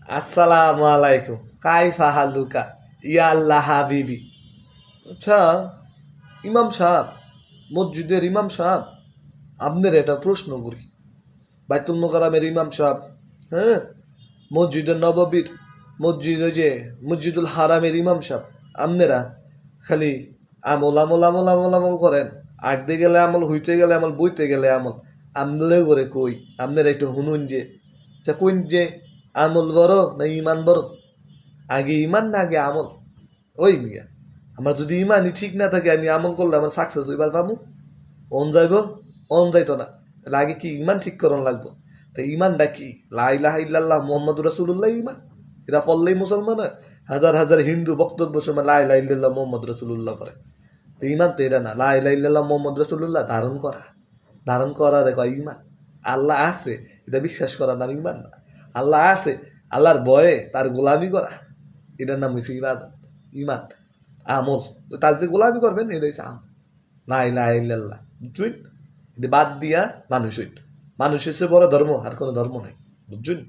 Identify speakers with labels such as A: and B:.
A: আসসালামু আলাইকুম, কাইফা হালুকা, ইয়া আল্লাহ হাবিবি। আচ্ছা, ইমাম সাহেব, মসজিদের ইমাম সাহেব, আপনার এটা প্রশ্ন করি। বাইতুল মোকাররমের ইমাম সাহেব, হ্যাঁ, মসজিদের নববীর, মসজিদুল হারামের ইমাম সাহেব, আপনারা খালি আমল আমল আমল আমল আমল করেন। আঁকতে গেলে আমল, হইতে গেলে আমল, বইতে গেলে আমল। আমলে করে কই, আপনারা একটু শুনুন যে, আচ্ছা কইন যে আমল বড় না ইমান বড়? আগে ইমান না আগে আমল? ওই মিয়া, আমার যদি ইমানই ঠিক না থাকে, আমি আমল করলে আমার সাকসেস হইবার পাবো? অন যাইব? অন যাইতো না। তাহলে আগে কি ইমান ঠিক করন লাগবো। তা ইমানটা কি? লা ইলাহা ইল্লাল্লাহ মুহাম্মাদুর রাসূলুল্লাহ ইমান। এটা পড়লেই মুসলমান হয়? হাজার হাজার হিন্দু বক্তব্য সময় লা ইলাহা ইল্লাল্লাহ মুহাম্মাদুর রাসূলুল্লাহ করে। তো ইমান তো এটা না। লা ইলাহা ইল্লাল্লাহ মুহাম্মাদুর রাসূলুল্লাহ ধারণ করা। ধারণ করার কয় ইমান। আল্লাহ আছে এটা বিশ্বাস করার নাম ইমান না। আল্লাহ আছে, আল্লাহর ভয়ে তার গোলামি করা, এটার নাম হয়েছে ইবাদত, ইমান। আমল, তার যে গোলামি করবেন এটা হচ্ছে আমল। লা ইলাহা ইল্লাল্লাহ, বুঝছেন? এটা বাদ দিয়া মানুষ হইত। মানুষ হচ্ছে বড় ধর্ম, আর কোনো ধর্ম নাই, বুঝছেন?